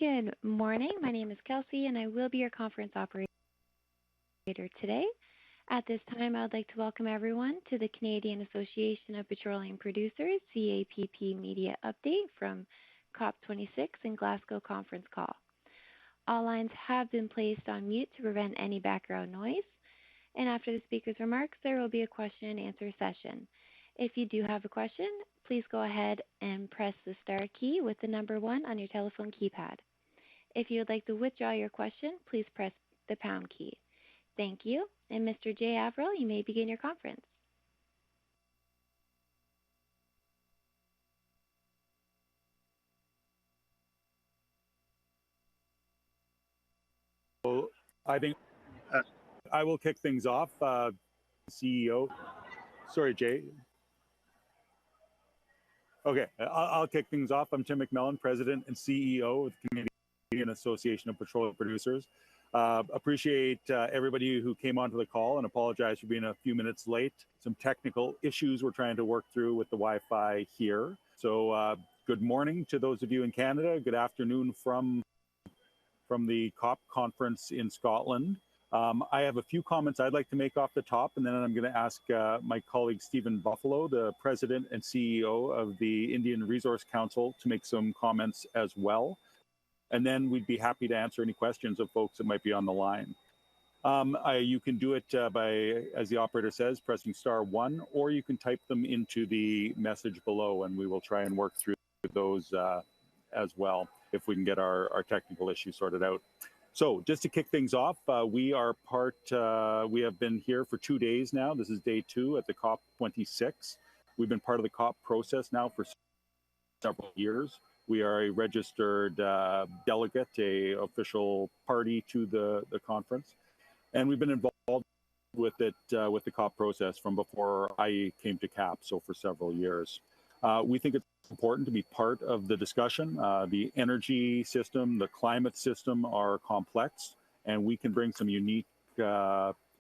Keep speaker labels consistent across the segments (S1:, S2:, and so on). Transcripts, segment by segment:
S1: Good morning. My name is Kelsey, and I will be your conference operator today. At this time, I would like to welcome everyone to the Canadian Association of Petroleum Producers, CAPP Media Update from COP26 in Glasgow conference call. All lines have been placed on mute to prevent any background noise, and after the speaker's remarks, there will be a question and answer session. If you do have a question, please go ahead and press the star key with the number 1 on your telephone keypad. If you would like to withdraw your question, please press the pound key. Thank you. And Mr. Jay Averill, you may begin your conference.
S2: So I think I will kick things off. CEO, sorry, Jay. Okay, I'll kick things off. I'm Tim McMillan, President and CEO of the Canadian Association of Petroleum Producers. Appreciate everybody who came onto the call and apologize for being a few minutes late. Some technical issues we're trying to work through with the Wi-Fi here. So good morning to those of you in Canada. Good afternoon from the COP conference in Scotland. I have a few comments I'd like to make off the top, and then I'm going to ask my colleague Stephen Buffalo, the President and CEO of the Indian Resource Council, to make some comments as well. And then we'd be happy to answer any questions of folks that might be on the line. You can do it by, as the operator says, pressing *1, or you can type them into the message below, and we will try and work through those as well if we can get our technical issues sorted out. So just to kick things off, we have been here for 2 days now. This is day 2 at the COP26. We've been part of the COP process now for several years. We are a registered delegate, a official party to the conference. And we've been involved with it, with the COP process from before I came to CAPP, so for several years. We think it's important to be part of the discussion. The energy system, the climate system are complex, and we can bring some unique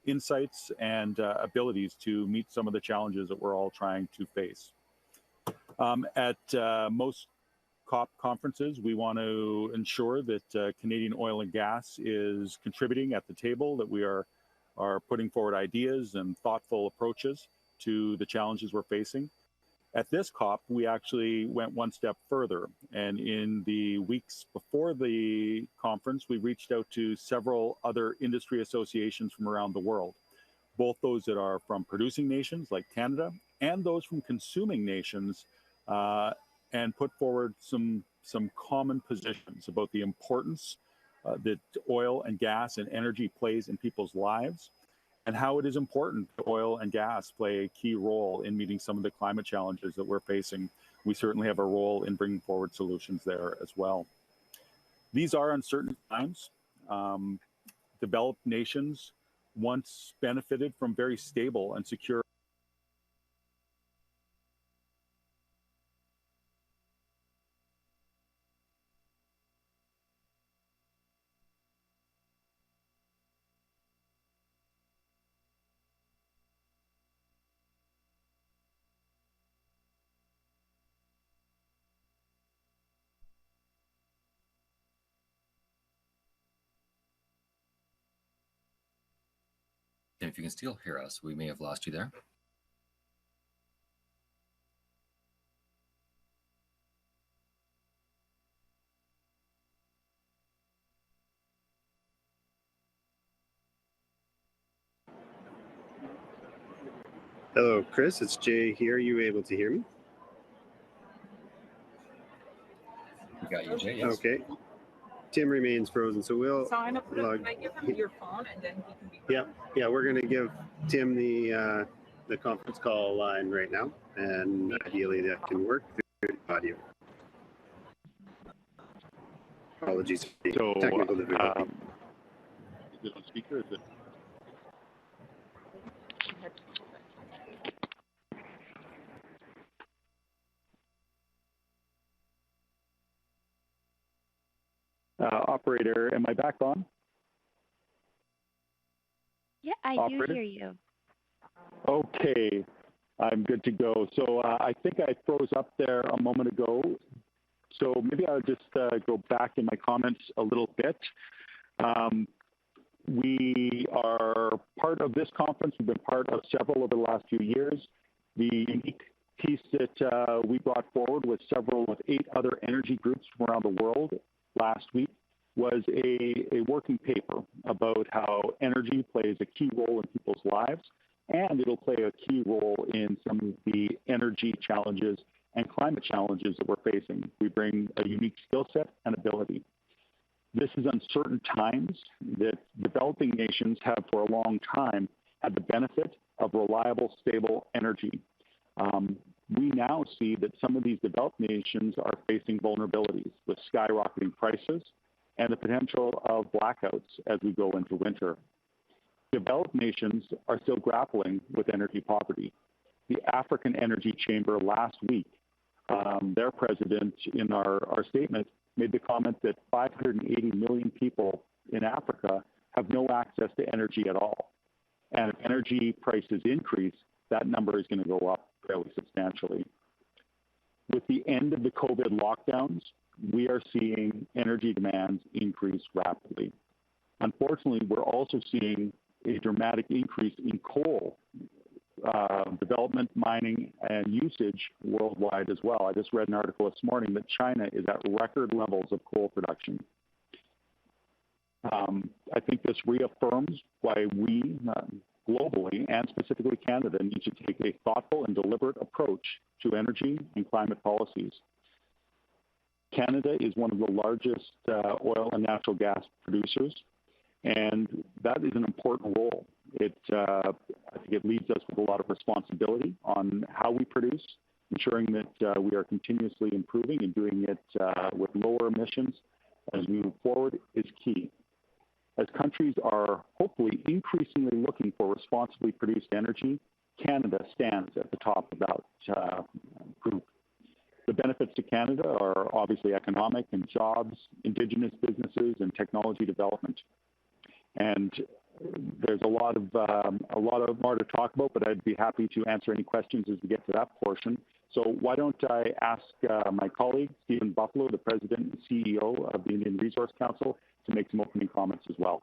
S2: insights and abilities to meet some of the challenges that we're all trying to face. At most COP conferences, we want to ensure that Canadian oil and gas is contributing at the table, that we are putting forward ideas and thoughtful approaches to the challenges we're facing. At this COP, we actually went one step further, and in the weeks before the conference, we reached out to several other industry associations from around the world, both those that are from producing nations like Canada and those from consuming nations, and put forward some common positions about the importance that oil and gas and energy plays in people's lives, and how it is important that oil and gas play a key role in meeting some of the climate challenges that we're facing. We certainly have a role in bringing forward solutions there as well. These are uncertain times. Developed nations once benefited from very stable and secure
S3: If you can still hear us, we may have lost you there.
S4: Hello, Chris. It's Jay here. Are you able to hear me?
S3: We got you, Jay. Yes.
S4: Okay. Tim remains frozen, so we'll
S5: sign up. Can I give him your phone and then he can be?
S4: Yeah. We're going to give Tim the conference call line right now, and ideally that can work through audio. Apologies for the technical difficulty.
S2: Is it on speaker? Is it? Operator, am I back on?
S1: Yeah, I
S2: Operator?
S1: do hear you.
S2: Okay, I'm good to go. So I think I froze up there a moment ago.
S6: So maybe I'll just go back in my comments a little bit. We are part of this conference. We've been part of several over the last few years. The unique piece that we brought forward with 8 other energy groups from around the world last week was a working paper about how energy plays a key role in people's lives, and it'll play a key role in some of the energy challenges and climate challenges that we're facing. We bring a unique skill set and ability. This is uncertain times that developing nations have for a long time had the benefit of reliable, stable energy. We now see that some of these developed nations are facing vulnerabilities with skyrocketing prices and the potential of blackouts as we go into winter. Developed nations are still grappling with energy poverty. The African Energy Chamber last week, their president in our statement made the comment that 580 million people in Africa have no access to energy at all. And if energy prices increase, that number is going to go up fairly substantially. With the end of the COVID lockdowns, we are seeing energy demands increase rapidly. Unfortunately, we're also seeing a dramatic increase in coal development, mining, and usage worldwide as well. I just read an article this morning that China is at record levels of coal production. I think this reaffirms why we globally and specifically Canada need to take a thoughtful and deliberate approach to energy and climate policies. Canada is one of the largest oil and natural gas producers, and that is an important role. I think it leaves us with a lot of responsibility on how we produce, ensuring that we are continuously improving and doing it with lower emissions as we move forward is key. As countries are hopefully increasingly looking for responsibly produced energy, Canada stands at the top of that group. The benefits to Canada are obviously economic and jobs, Indigenous businesses, and technology development. And there's a lot more to talk about, but I'd be happy to answer any questions as we get to that portion. So why don't I ask my colleague, Stephen Buffalo, the President and CEO of the Indian Resource Council, to make some opening comments as well.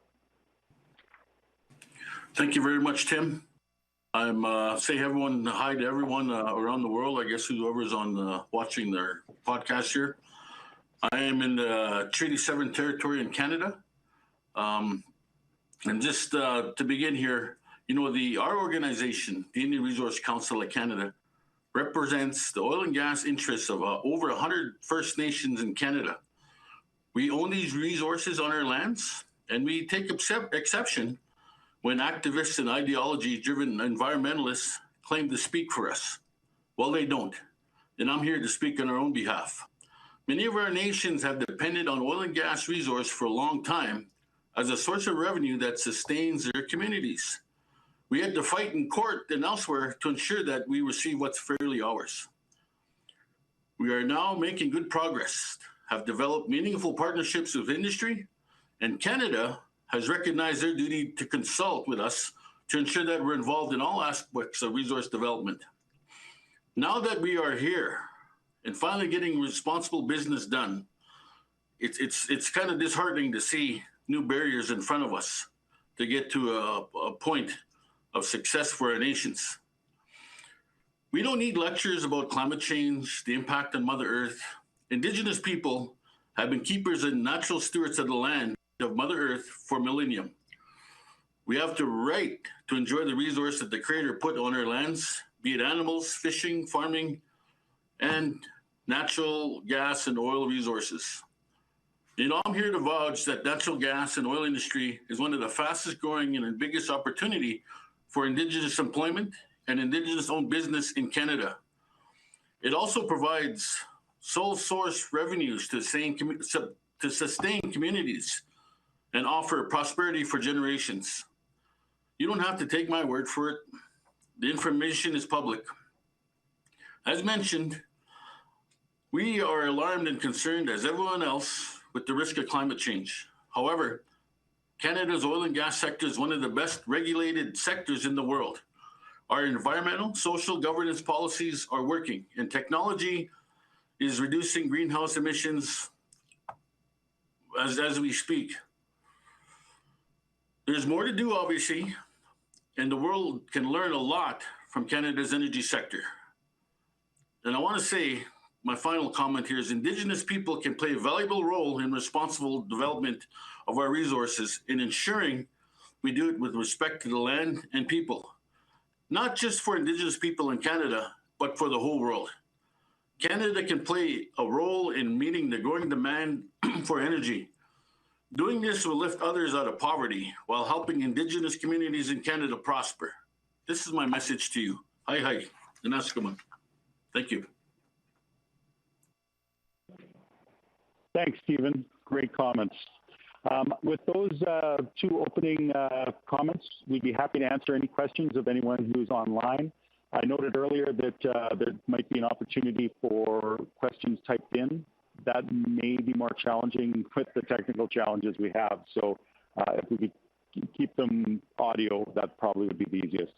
S7: Thank you very much, Tim. I'm say everyone hi to everyone around the world. I guess whoever's on watching their podcast here. I am in the Treaty 7 territory in Canada. And just to begin here, you know, our organization, the Indian Resource Council of Canada, represents the oil and gas interests of over 100 First Nations in Canada. We own these resources on our lands, and we take exception when activists and ideology-driven environmentalists claim to speak for us. Well, they don't, and I'm here to speak on our own behalf. Many of our nations have depended on oil and gas resource for a long time as a source of revenue that sustains their communities. We had to fight in court and elsewhere to ensure that we receive what's fairly ours. We are now making good progress, have developed meaningful partnerships with industry, and Canada has recognized their duty to consult with us to ensure that we're involved in all aspects of resource development. Now that we are here and finally getting responsible business done, it's kind of disheartening to see new barriers in front of us to get to a point of success for our nations. We don't need lectures about climate change, the impact on Mother Earth. Indigenous people have been keepers and natural stewards of the land of Mother Earth for millennium. We have the right to enjoy the resource that the Creator put on our lands, be it animals, fishing, farming, and natural gas and oil resources. You know, I'm here to vouch that natural gas and oil industry is one of the fastest growing and biggest opportunity for Indigenous employment and Indigenous-owned business in Canada. It also provides sole source revenues to sustain communities and offer prosperity for generations. You don't have to take my word for it. The information is public. As mentioned, we are alarmed and concerned as everyone else with the risk of climate change. However, Canada's oil and gas sector is one of the best regulated sectors in the world. Our environmental, social governance policies are working, and technology is reducing greenhouse emissions as we speak. There's more to do, obviously, and the world can learn a lot from Canada's energy sector. And I want to say, my final comment here is Indigenous people can play a valuable role in responsible development of our resources in ensuring we do it with respect to the land and people, not just for Indigenous people in Canada, but for the whole world. Canada can play a role in meeting the growing demand for energy. Doing this will lift others out of poverty while helping Indigenous communities in Canada prosper. This is my message to you. Hi, hi, Inaskaman. Thank you.
S6: Thanks, Stephen. Great comments. With those two opening comments, we'd be happy to answer any questions of anyone who's online. I noted earlier that there might be an opportunity for questions typed in. That may be more challenging with the technical challenges we have. So if we could keep them audio, that probably would be the easiest.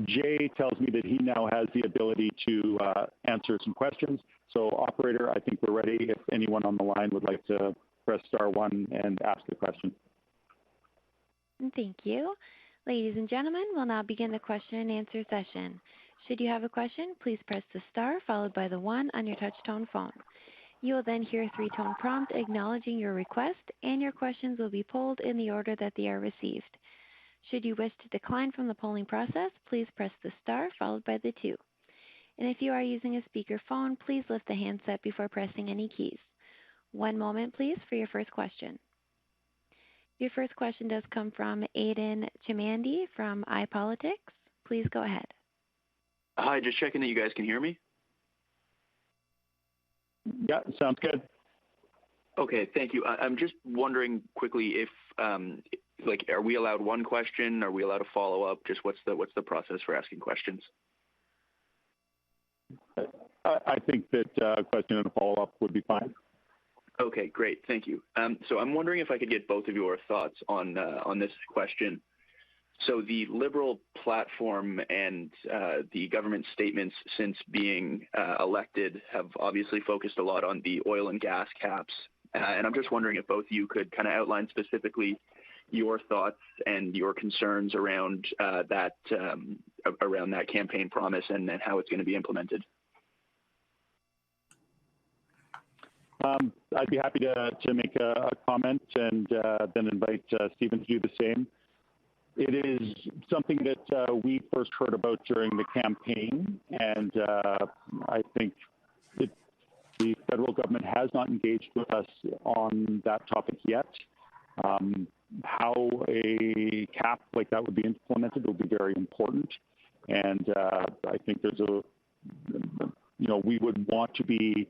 S6: Jay tells me that he now has the ability to answer some questions. So operator, I think we're ready if anyone on the line would like to press *1 and ask a question.
S1: Thank you. Ladies and gentlemen, we'll now begin the question and answer session. Should you have a question, please press the star followed by the 1 on your touch-tone phone. You will then hear a 3-tone prompt acknowledging your request, and your questions will be polled in the order that they are received. Should you wish to decline from the polling process, please press the star followed by the 2. And if you are using a speakerphone, please lift the handset before pressing any keys. One moment, please, for your first question. Your first question does come from Aidan Chimandi from iPolitics. Please go ahead.
S8: Hi, just checking that you guys can hear me.
S6: Yeah, sounds good.
S8: Okay, thank you. I'm just wondering quickly if, are we allowed one question? Are we allowed a follow-up? Just what's the process for asking questions?
S6: I think that a question and a follow-up would be fine.
S8: Okay, great, thank you. So I'm wondering if I could get both of your thoughts on this question. So the Liberal platform and the government statements since being elected have obviously focused a lot on the oil and gas caps. And I'm just wondering if both of you could kind of outline specifically your thoughts and your concerns around that campaign promise and how it's going to be implemented.
S6: I'd be happy to make a comment and then invite Stephen to do the same. It is something that we first heard about during the campaign, and I think the federal government has not engaged with us on that topic yet. How a cap like that would be implemented will be very important, and I think there's we would want to be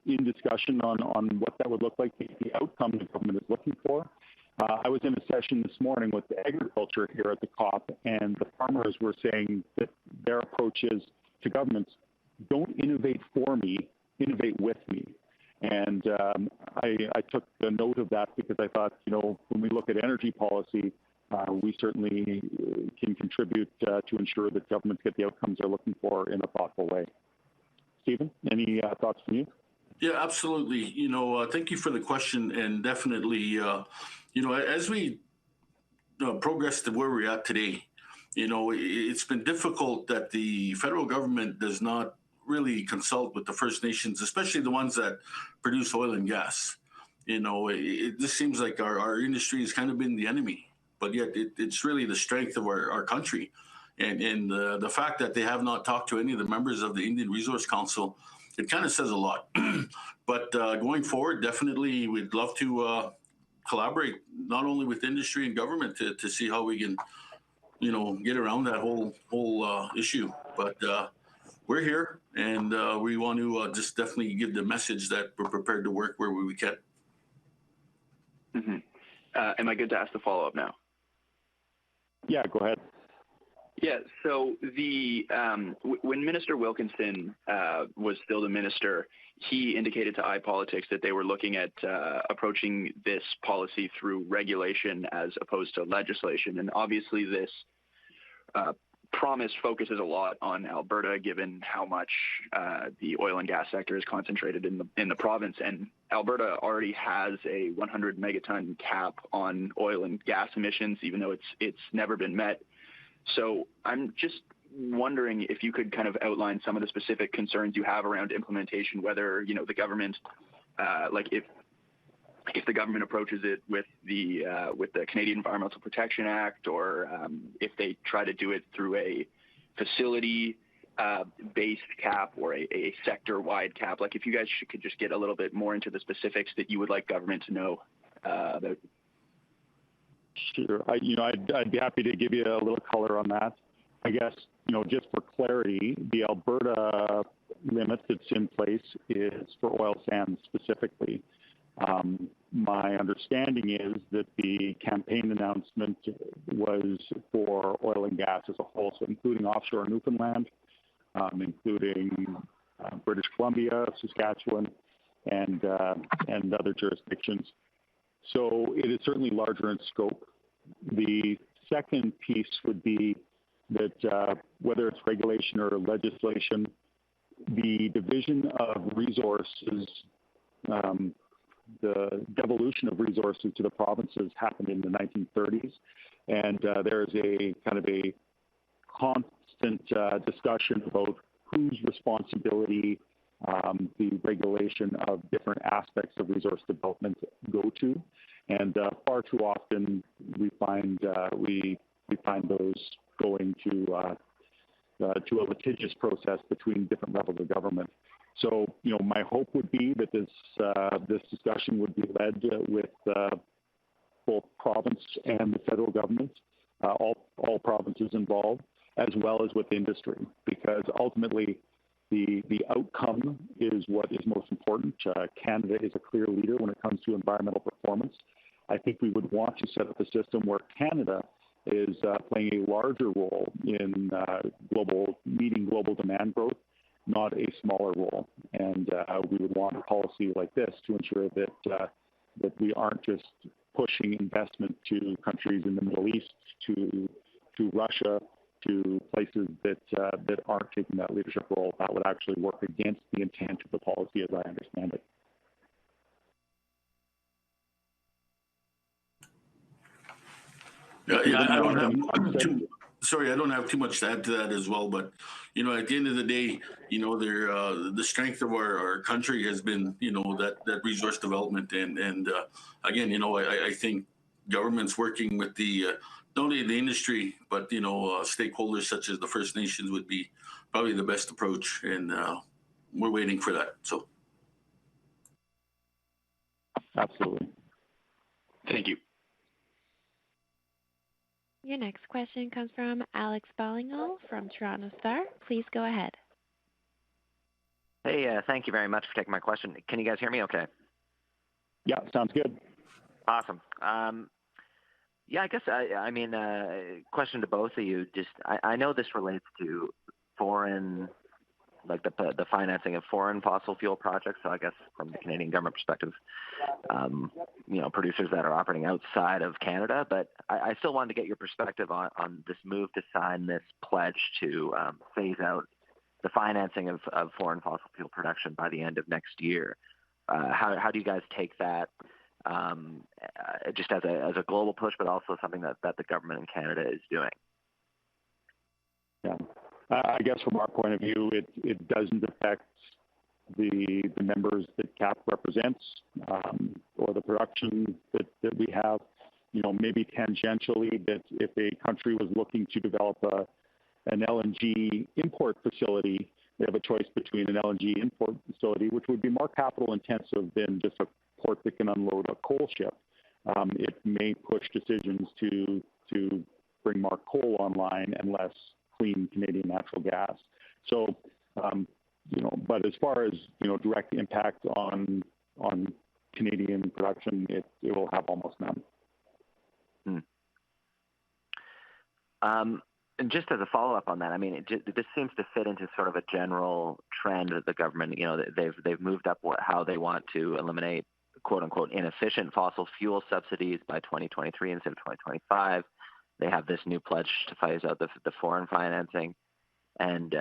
S6: in discussion on what that would look like, the outcome the government is looking for. I was in a session this morning with agriculture here at the COP, and the farmers were saying that their approach is to governments, don't innovate for me, innovate with me. And I took the note of that because I thought, when we look at energy policy, we certainly can contribute to ensure that governments get the outcomes they're looking for in a thoughtful way. Stephen, any thoughts from you?
S7: Yeah, absolutely. Thank you for the question, and definitely, as we progress to where we're at today, it's been difficult that the federal government does not really consult with the First Nations, especially the ones that produce oil and gas. It just seems like our industry has kind of been the enemy, but yet it's really the strength of our country. And the fact that they have not talked to any of the members of the Indian Resource Council, it kind of says a lot. But going forward, definitely we'd love to collaborate not only with industry and government to see how we can, get around that whole issue. But we're here, and we want to just definitely give the message that we're prepared to work where we can.
S8: Mm-hmm. Am I good to ask the follow-up now?
S6: Yeah, go ahead.
S8: Yeah, so when Minister Wilkinson was still the minister, he indicated to iPolitics that they were looking at approaching this policy through regulation as opposed to legislation. And obviously this promise focuses a lot on Alberta, given how much the oil and gas sector is concentrated in the province. And Alberta already has a 100 megaton cap on oil and gas emissions, even though it's never been met. So I'm just wondering if you could kind of outline some of the specific concerns you have around implementation, whether, you know, the government, if the government approaches it with the Canadian Environmental Protection Act, or if they try to do it through a facility based cap or a sector-wide cap. Like, if you guys could just get a little bit more into the specifics that you would like government to know about.
S6: Sure. I'd be happy to give you a little color on that. I guess, you know, just for clarity, the Alberta limit that's in place is for oil sands specifically. My understanding is that the campaign announcement was for oil and gas as a whole, so including offshore Newfoundland, including British Columbia, Saskatchewan, and other jurisdictions. So it is certainly larger in scope. The second piece would be that whether it's regulation or legislation, the division of resources, the devolution of resources to the provinces happened in the 1930s, and there's a kind of a constant discussion about whose responsibility the regulation of different aspects of resource development go to, and far too often we find those going to a litigious process between different levels of government. So, you know, my hope would be that this discussion would be led with both province and the federal government, all provinces involved, as well as with industry, because ultimately the outcome is what is most important. Canada is a clear leader when it comes to environmental performance. I think we would want to set up a system where Canada is playing a larger role in meeting global demand growth, not a smaller role. And we would want a policy like this to ensure that we aren't just pushing investment to countries in the Middle East, to Russia, to places that aren't taking that leadership role. That would actually work against the intent of the policy, as I understand it.
S7: Yeah, I don't have too much to add to that as well. But, you know, at the end of the day, you know, the strength of our country has been, you know, that resource development. And again, you know, I think governments working with not only the industry, but, you know, stakeholders such as the First Nations would be probably the best approach. And we're waiting for that. So.
S6: Absolutely.
S8: Thank you.
S1: Your next question comes from Alex Ballingall from Toronto Star. Please go ahead.
S9: Hey, thank you very much for taking my question. Can you guys hear me okay?
S6: Yeah, sounds good.
S9: Awesome. Yeah, I guess, question to both of you. Just, I know this relates to foreign, like the financing of foreign fossil fuel projects. So I guess from the Canadian government perspective, you know, producers that are operating outside of Canada. But I still wanted to get your perspective on this move to sign this pledge to phase out the financing of foreign fossil fuel production by the end of next year. How do you guys take that, just as a global push, but also something that the government in Canada is doing?
S6: Yeah. I guess from our point of view, it doesn't affect the members that CAPP represents, or the production that we have. You know, maybe tangentially, that if a country was looking to develop an LNG import facility, they have a choice between an LNG import facility, which would be more capital intensive than just a port that can unload a coal ship. It may push decisions to bring more coal online and less clean Canadian natural gas. So, you know, but as far as, you know, direct impact on Canadian production, it will have almost none.
S9: And just as a follow-up on that, I mean, this seems to fit into sort of a general trend that the government, you know, they've moved up how they want to eliminate quote unquote inefficient fossil fuel subsidies by 2023 instead of 2025. they have this new pledge to phase out the foreign financing. And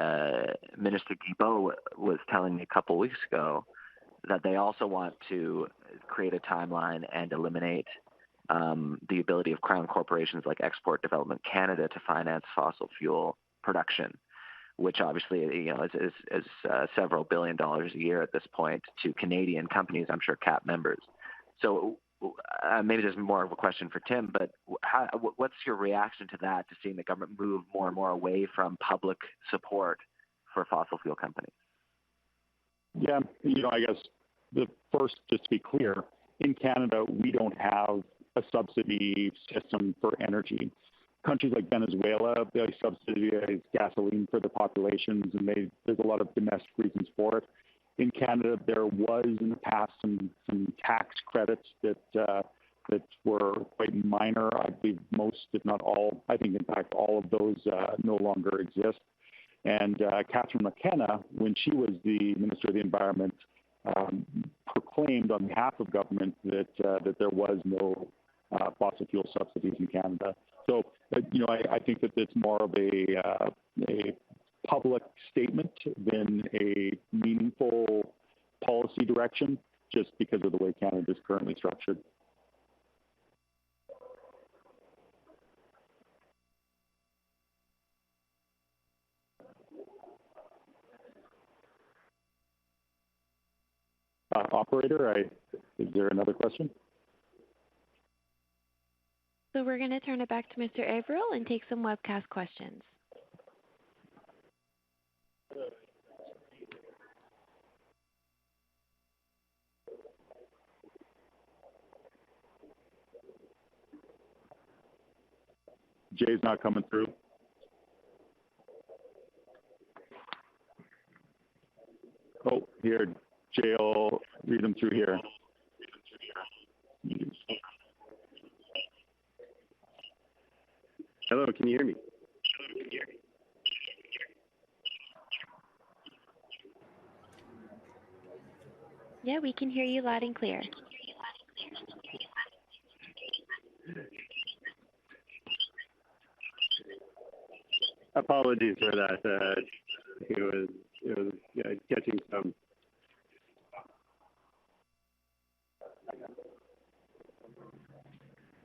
S9: Minister Guilbeault was telling me a couple of weeks ago that they also want to create a timeline and eliminate the ability of crown corporations like Export Development Canada to finance fossil fuel production, which obviously is several $1 billion a year at this point to Canadian companies, I'm sure CAPP members. So maybe this is more of a question for Tim, but what's your reaction to that, to seeing the government move more and more away from public support for fossil fuel companies?
S6: Yeah, I guess the first, just to be clear, in Canada, we don't have a subsidy system for energy. Countries like Venezuela, they subsidize gasoline for their populations, and there's a lot of domestic reasons for it. In Canada, there was in the past some tax credits that were quite minor. I believe most, if not all, I think in fact all of those no longer exist. And Catherine McKenna, when she was the Minister of the Environment, proclaimed on behalf of government that there was no fossil fuel subsidies in Canada. So, I think that it's more of a public statement than a meaningful policy direction, just because of the way Canada is currently structured. Operator, is there another question?
S1: So we're going to turn it back to Mr. Averill and take some webcast questions.
S6: Jay's not coming through. Oh, here, Jay will read them through here.
S4: Hello, can you hear me?
S1: Yeah, we can hear you loud and clear.
S4: Apologies for that. It was catching some.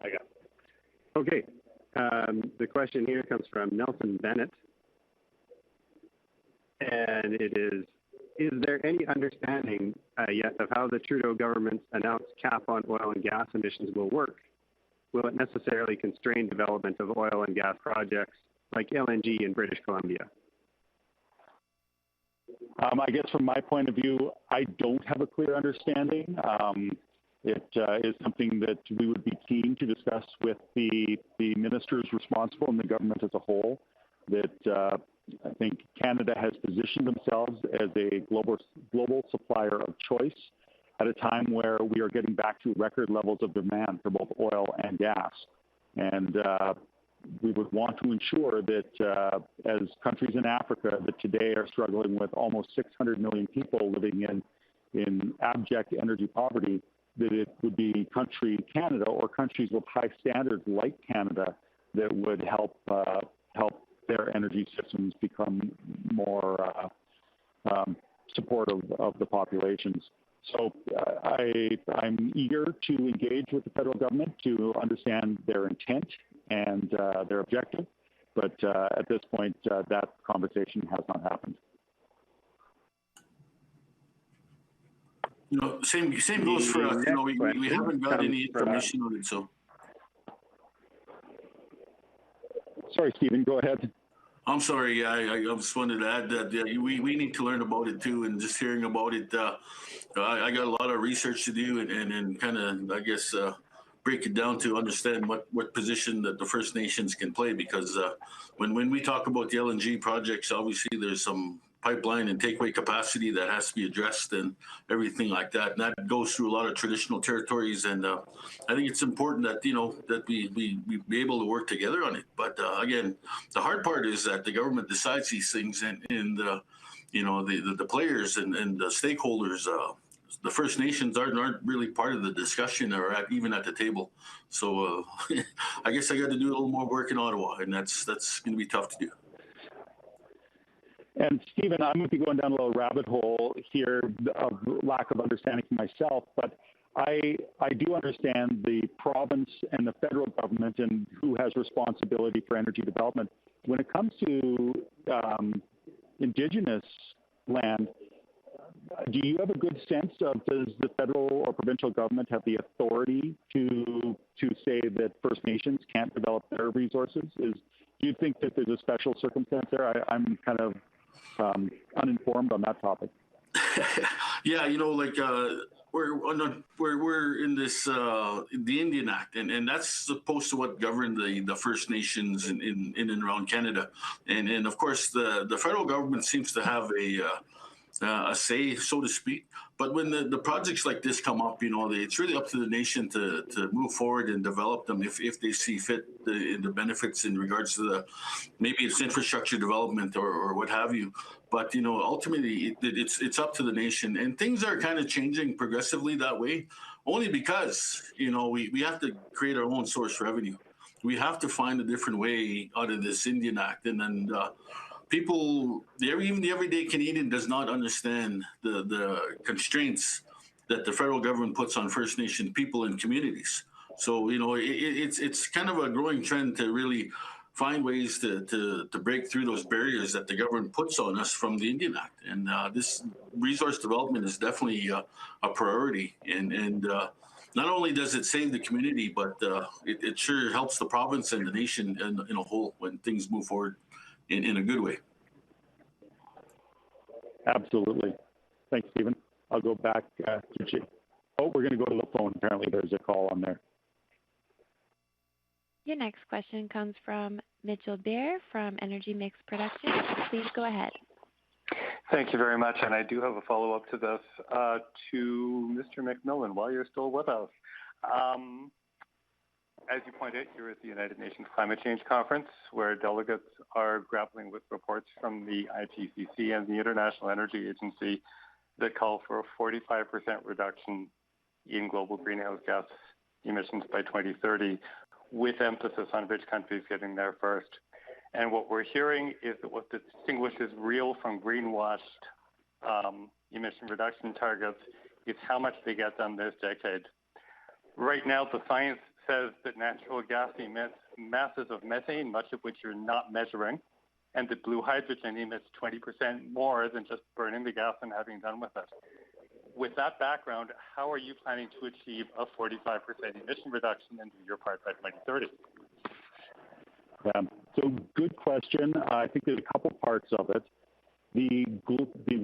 S4: I got it. Okay. The question here comes from Nelson Bennett, and it is there any understanding yet of how the Trudeau government's announced cap on oil and gas emissions will work? Will it necessarily constrain development of oil and gas projects like LNG in British Columbia?
S6: I guess from my point of view, I don't have a clear understanding. It is something that we would be keen to discuss with the ministers responsible and the government as a whole. That I think Canada has positioned themselves as a global supplier of choice at a time where we are getting back to record levels of demand for both oil and gas. And we would want to ensure that as countries in Africa that today are struggling with almost 600 million people living in abject energy poverty, that it would be Canada or countries with high standards like Canada that would help their energy systems become more supportive of the populations. So I'm eager to engage with the federal government to understand their intent and their objective, but at this point, that conversation has not happened.
S7: Same goes for us. We haven't got any information on it, so.
S6: Sorry, Stephen, go ahead.
S7: I'm sorry. I just wanted to add that we need to learn about it too, and just hearing about it, I got a lot of research to do and kind of, I guess, break it down to understand what position that the First Nations can play, because when we talk about the LNG projects, obviously there's some pipeline and takeaway capacity that has to be addressed and everything like that. And that goes through a lot of traditional territories. And I think it's important that, that we be able to work together on it. But again, the hard part is that the government decides these things and the players and the stakeholders the First Nations aren't really part of the discussion or even at the table. So I guess I got to do a little more work in Ottawa, and that's going to be tough to do.
S6: And Stephen, I'm going to be going down a little rabbit hole here of lack of understanding for myself, but I do understand the province and the federal government and who has responsibility for energy development. When it comes to Indigenous land, do you have a good sense of, does the federal or provincial government have the authority to say that First Nations can't develop their resources? Do you think that there's a special circumstance there? I'm kind of uninformed on that topic.
S7: Yeah, we're in this the Indian Act, and that's supposed to what govern the First Nations in and around Canada, and of course the federal government seems to have a say, so to speak. But when the projects like this come up, it's really up to the nation to move forward and develop them if they see fit, the benefits in regards to maybe it's infrastructure development or what have you. But ultimately it's up to the nation, and things are kind of changing progressively that way, only because we have to create our own source revenue. We have to find a different way out of this Indian Act, and then people, even the everyday Canadian, does not understand the constraints that the federal government puts on First Nation people and communities. So it's kind of a growing trend to really find ways to break through those barriers that the government puts on us from the Indian Act. And this resource development is definitely a priority. And not only does it save the community, but it sure helps the province and the nation in a whole when things move forward in a good way.
S6: Absolutely. Thanks, Stephen. I'll go back to G. Oh, we're going to go to the phone. Apparently there's a call on there.
S1: Your next question comes from Mitchell Bear from Energy Mix Production. Please go ahead.
S10: Thank you very much. And I do have a follow-up to this to Mr. McMillan while you're still with us. As you pointed out, you're at the United Nations Climate Change Conference, where delegates are grappling with reports from the IPCC and the International Energy Agency that call for a 45% reduction in global greenhouse gas emissions by 2030, with emphasis on rich countries getting there first. And what we're hearing is that what distinguishes real from greenwashed emission reduction targets is how much they get done this decade. Right now, the science says that natural gas emits masses of methane, much of which you're not measuring, and that blue hydrogen emits 20% more than just burning the gas and having done with it. With that background, how are you planning to achieve a 45% emission reduction and do your part by 2030?
S6: So good question. I think there's a couple parts of it. The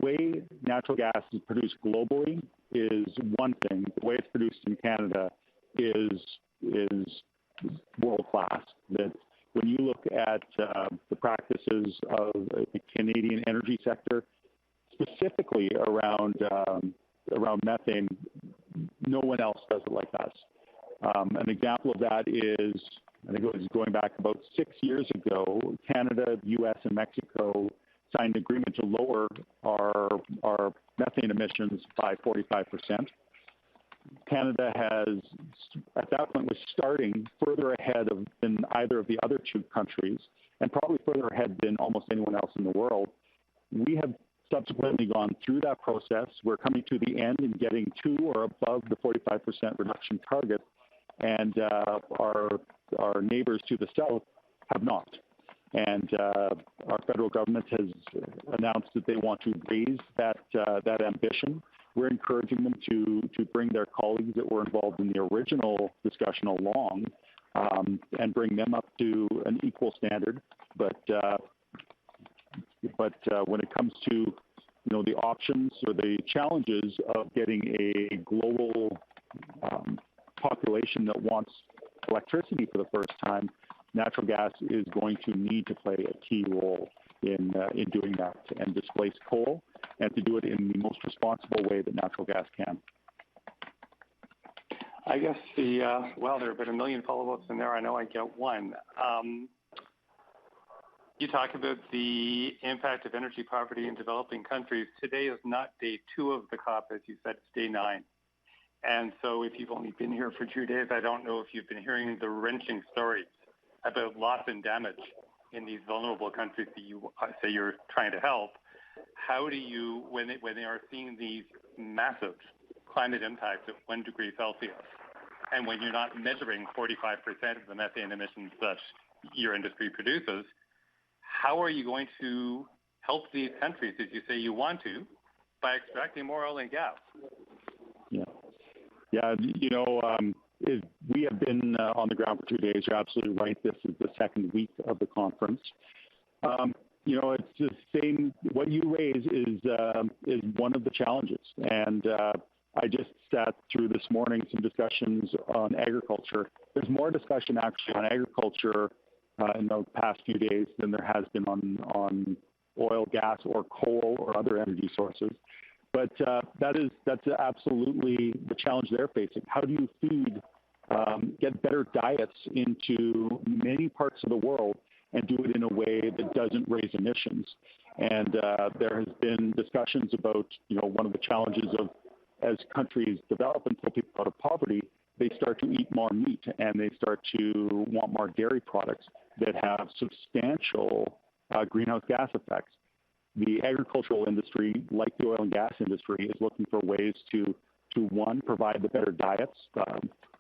S6: way natural gas is produced globally is one thing. The way it's produced in Canada is world class. That when you look at the practices of the Canadian energy sector, specifically around methane, no one else does it like us. An example of that is, I think it was going back about 6 years ago, Canada, U.S., and Mexico signed an agreement to lower our methane emissions by 45%. Canada has, at that point, was starting further ahead than either of the other two countries, and probably further ahead than almost anyone else in the world. We have subsequently gone through that process. We're coming to the end and getting to or above the 45% reduction target, and our neighbors to the south have not. And our federal government has announced that they want to raise that ambition. We're encouraging them to bring their colleagues that were involved in the original discussion along and bring them up to an equal standard. But when it comes to the options or the challenges of getting a global population that wants electricity for the first time, natural gas is going to need to play a key role in doing that and displace coal, and to do it in the most responsible way that natural gas can.
S10: I guess there have been a million follow-ups in there. I know I get one. You talk about the impact of energy poverty in developing countries. Today is not day 2 of the COP, as you said, it's day 9. And so if you've only been here for 2 days, I don't know if you've been hearing the wrenching stories about loss and damage in these vulnerable countries that you say you're trying to help. How do you, when they are seeing these massive climate impacts of 1 degree Celsius, and when you're not measuring 45% of the methane emissions that your industry produces, how are you going to help these countries, as you say you want to, by extracting more oil and gas?
S6: Yeah, we have been on the ground for 2 days. You're absolutely right. This is the second week of the conference. It's the same. What you raise is one of the challenges. And I just sat through this morning some discussions on agriculture. There's more discussion actually on agriculture in the past few days than there has been on oil, gas, or coal or other energy sources. But that's absolutely the challenge they're facing. How do you feed, get better diets into many parts of the world and do it in a way that doesn't raise emissions? And there has been discussions about, one of the challenges of as countries develop and pull people out of poverty, they start to eat more meat and they start to want more dairy products that have substantial greenhouse gas effects. The agricultural industry, like the oil and gas industry, is looking for ways to one, provide the better diets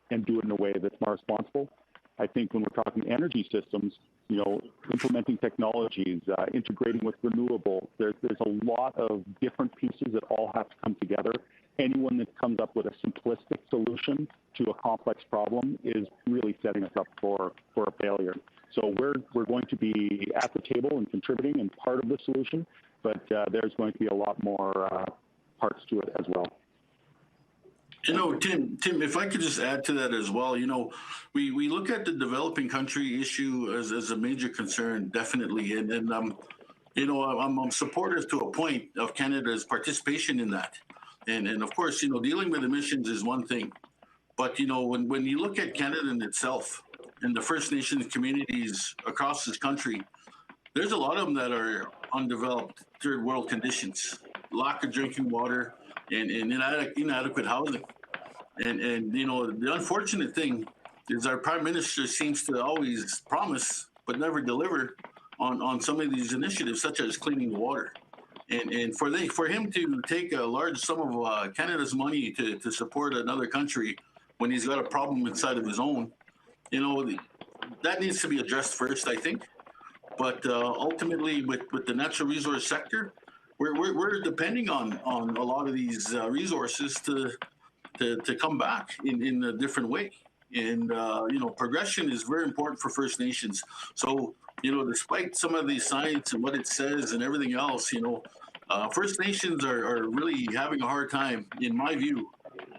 S6: and do it in a way that's more responsible. I think when we're talking energy systems, implementing technologies, integrating with renewables, there's a lot of different pieces that all have to come together. Anyone that comes up with a simplistic solution to a complex problem is really setting us up for a failure. So we're going to be at the table and contributing and part of the solution, but there's going to be a lot more parts to it as well.
S7: Tim, if I could just add to that as well, we look at the developing country issue as a major concern, definitely. And I'm supportive to a point of Canada's participation in that. And of course, dealing with emissions is one thing. But, when you look at Canada in itself and the First Nations communities across this country, there's a lot of them that are undeveloped third world conditions, lack of drinking water, and inadequate housing. And the unfortunate thing is our Prime Minister seems to always promise but never deliver on some of these initiatives, such as cleaning water. And for him to take a large sum of Canada's money to support another country when he's got a problem inside of his own, that needs to be addressed first, I think. But ultimately, with the natural resource sector, we're depending on a lot of these resources to come back in a different way. And, progression is very important for First Nations. So, despite some of the science and what it says and everything else, First Nations are really having a hard time, in my view,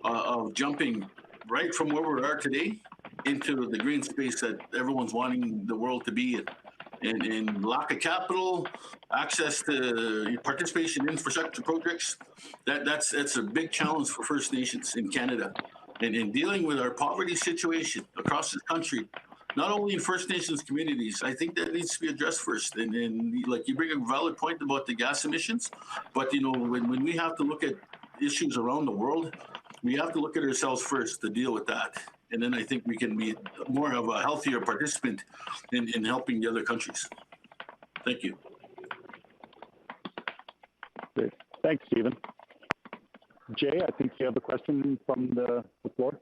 S7: of jumping right from where we are today into the green space that everyone's wanting the world to be in. And lack of capital, access to participation in infrastructure projects, that's a big challenge for First Nations in Canada. And in dealing with our poverty situation across the country, not only in First Nations communities, I think that needs to be addressed first. And like you bring a valid point about the gas emissions, but when we have to look at issues around the world, we have to look at ourselves first to deal with that. And then I think we can be more of a healthier participant in helping the other countries. Thank you.
S6: Great. Thanks, Stephen. Jay, I think you have a question from the floor.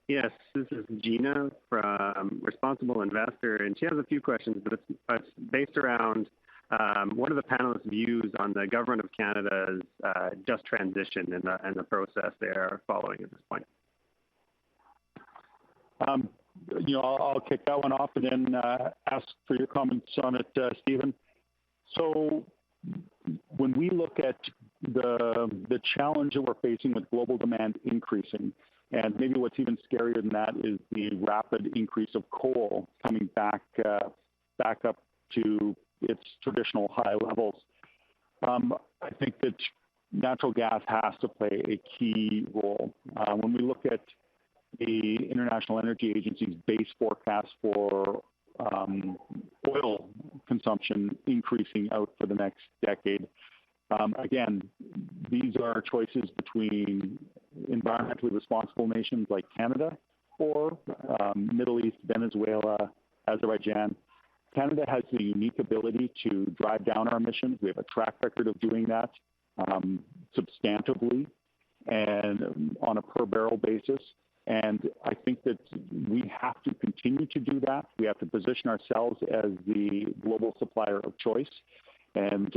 S4: Yes, this is Gina from Responsible Investor, and she has a few questions, but it's based around what are the panelists' views on the Government of Canada's just transition and the process they are following at this point?
S6: I'll kick that one off and then ask for your comments on it, Stephen. So when we look at the challenge that we're facing with global demand increasing, and maybe what's even scarier than that is the rapid increase of coal coming back up to its traditional high levels. I think that natural gas has to play a key role. When we look at the International Energy Agency's base forecast for oil consumption increasing out for the next decade. Again, these are choices between environmentally responsible nations like Canada or Middle East, Venezuela, Azerbaijan. Canada has the unique ability to drive down our emissions. We have a track record of doing that substantively and on a per barrel basis. And I think that we have to continue to do that. We have to position ourselves as the global supplier of choice and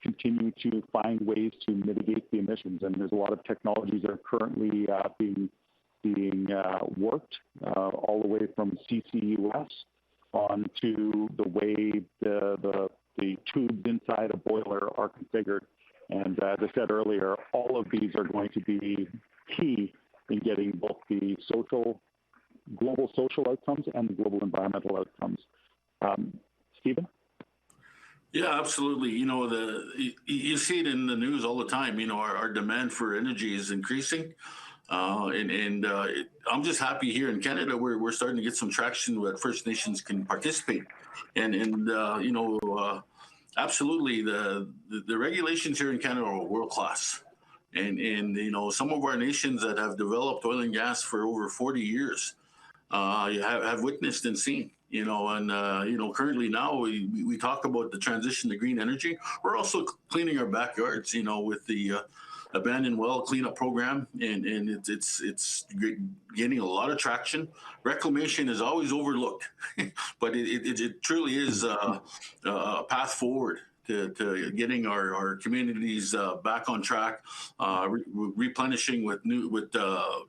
S6: continue to find ways to mitigate the emissions. And there's a lot of technologies that are currently being worked all the way from CCUS on to the way the tubes inside a boiler are configured. And as I said earlier, all of these are going to be key in getting both the global social outcomes and the global environmental outcomes. Stephen?
S7: Yeah, absolutely. You see it in the news all the time. Our demand for energy is increasing. I'm just happy here in Canada we're starting to get some traction that First Nations can participate, absolutely the regulations here in Canada are world class, and some of our nations that have developed oil and gas for over 40 years have witnessed and seen. Currently now we talk about the transition to green energy. We're also cleaning our backyards, with the abandoned well cleanup program, and it's gaining a lot of traction. Reclamation is always overlooked, but it truly is a path forward to getting our communities back on track, replenishing with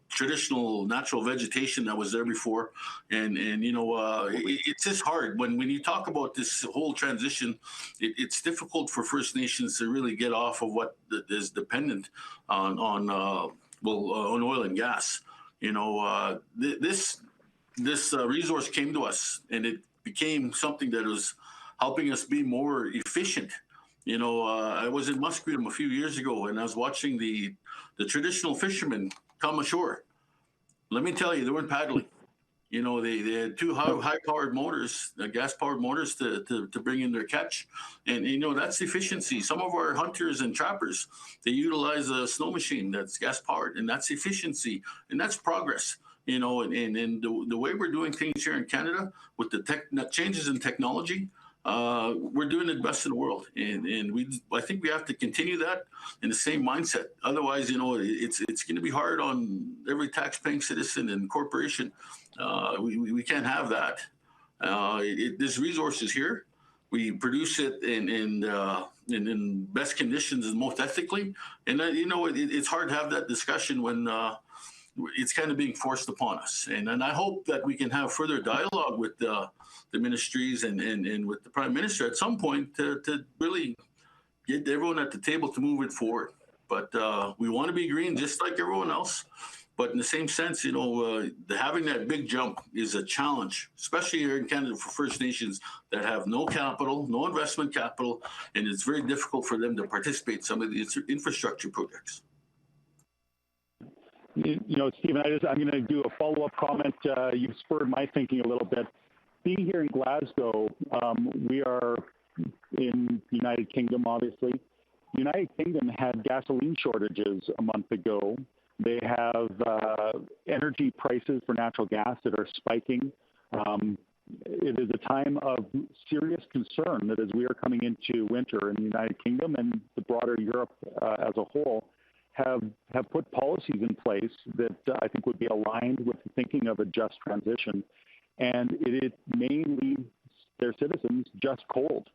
S7: traditional natural vegetation that was there before, it's just hard when you talk about this whole transition. It's difficult for First Nations to really get off of what is dependent on oil and gas. This resource came to us, and it became something that was helping us be more efficient. I was in Musqueam a few years ago, and I was watching the traditional fishermen come ashore. Let me tell you, they weren't paddling. They had two high-powered motors, gas-powered motors to bring in their catch. And, that's efficiency. Some of our hunters and trappers, they utilize a snow machine that's gas-powered, and that's efficiency, and that's progress. And the way we're doing things here in Canada with the changes in technology, we're doing it best in the world, and I think we have to continue that in the same mindset. Otherwise, it's going to be hard on every tax-paying citizen and corporation. We can't have that. This resource is here. We produce it in best conditions and most ethically, and it's hard to have that discussion when it's kind of being forced upon us. And I hope that we can have further dialogue with the ministries and with the Prime Minister at some point to really get everyone at the table to move it forward. But we want to be green just like everyone else. But in the same sense, having that big jump is a challenge, especially here in Canada for First Nations that have no capital, no investment capital, and it's very difficult for them to participate in some of these infrastructure projects.
S6: Stephen, I'm going to do a follow-up comment. You've spurred my thinking a little bit. Being here in Glasgow, we are in the United Kingdom, obviously. The United Kingdom had gasoline shortages a month ago. They have energy prices for natural gas that are spiking. It is a time of serious concern that as we are coming into winter in the United Kingdom and the broader Europe as a whole, have put policies in place that I think would be aligned with the thinking of a just transition. And it may leave their citizens just cold.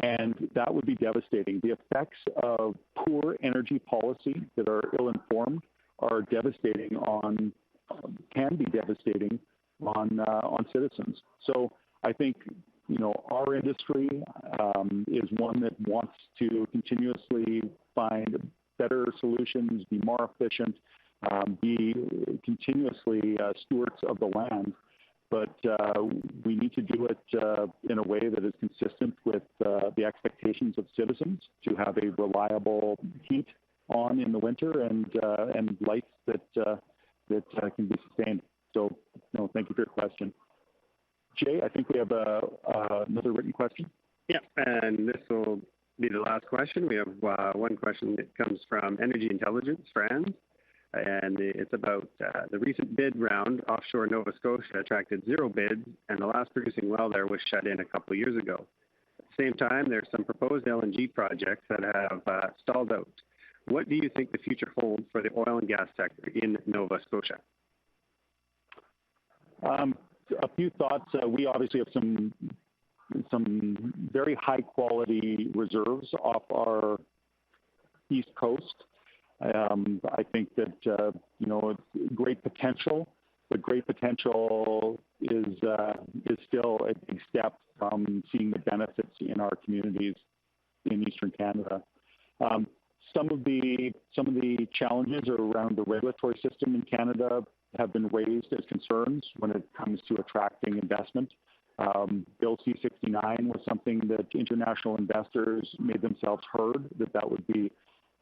S6: And that would be devastating. The effects of poor energy policy that are ill-informed are devastating can be devastating on citizens. So I think, our industry is one that wants to continuously find better solutions, be more efficient, be continuously stewards of the land. But we need to do it in a way that is consistent with the expectations of citizens to have a reliable heat on in the winter and lights that can be sustained. So, thank you for your question. Jay, I think we have another written question.
S4: Yeah, and this will be the last question. We have one question that comes from Energy Intelligence, Franz, and it's about the recent bid round. Offshore Nova Scotia attracted 0 bids, and the last producing well there was shut in a couple of years ago. At the same time, there's some proposed LNG projects that have stalled out. What do you think the future holds for the oil and gas sector in Nova Scotia?
S6: A few thoughts. We obviously have some very high quality reserves off our east coast. I think that great potential, but great potential is still a big step from seeing the benefits in our communities in Eastern Canada. Some of the challenges around the regulatory system in Canada have been raised as concerns when it comes to attracting investment. Bill C-69 was something that international investors made themselves heard, that would be,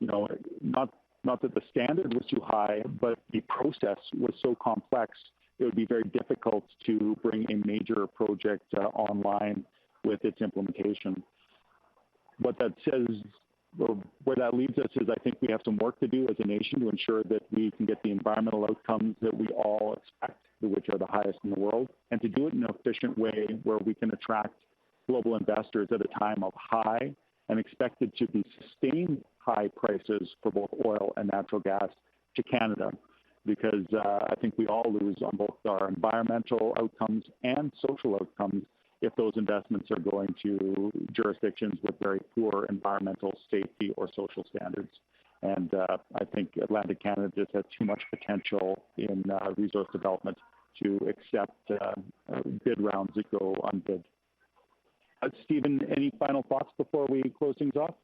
S6: not that the standard was too high, but the process was so complex, it would be very difficult to bring a major project online with its implementation. What that says, or where that leads us, is I think we have some work to do as a nation to ensure that we can get the environmental outcomes that we all expect, which are the highest in the world, and to do it in an efficient way where we can attract global investors at a time of high and expected to be sustained high prices for both oil and natural gas to Canada, because I think we all lose on both our environmental outcomes and social outcomes if those investments are going to jurisdictions with very poor environmental, safety, or social standards. And I think Atlantic Canada just has too much potential in resource development to accept bid rounds that go unbid. Stephen, any final thoughts before we close things off?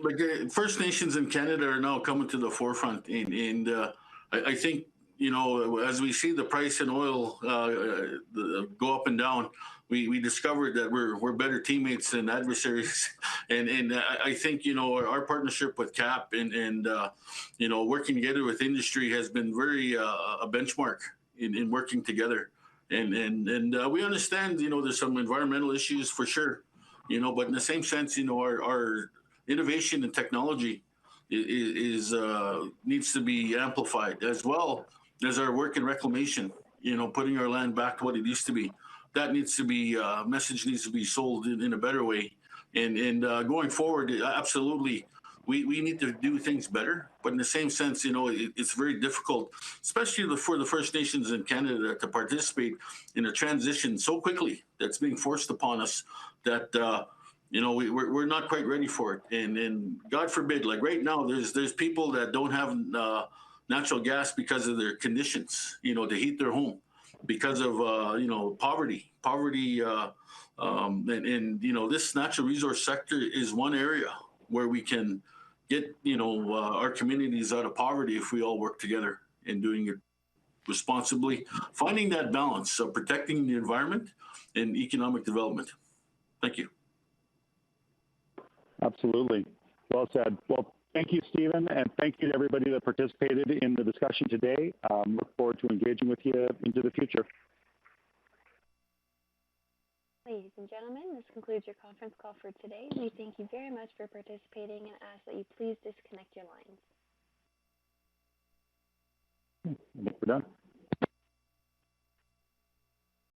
S7: Like First Nations in Canada are now coming to the forefront, and I think, as we see the price in oil go up and down, we discovered that we're better teammates than adversaries, and I think our partnership with CAPP and working together with industry has been very a benchmark in working together, and we understand there's some environmental issues for sure, but in the same sense our innovation and technology is needs to be amplified, as well as our work in reclamation, putting our land back to what it used to be. That needs to be, message needs to be sold in a better way. And going forward, absolutely, we need to do things better. But in the same sense, it's very difficult, especially for the First Nations in Canada, to participate in a transition so quickly that's being forced upon us that, we're not quite ready for it. And God forbid, like right now, there's people that don't have natural gas because of their conditions, to heat their home, because of poverty, and this natural resource sector is one area where we can get our communities out of poverty if we all work together in doing it responsibly, finding that balance of protecting the environment and economic development. Thank you.
S6: Absolutely. Well said. Well, thank you, Stephen, and thank you to everybody that participated in the discussion today. Look forward to engaging with you into the future.
S1: Ladies and gentlemen, this concludes your conference call for today. We thank you very much for participating and ask that you please disconnect your lines.
S6: I think we're done.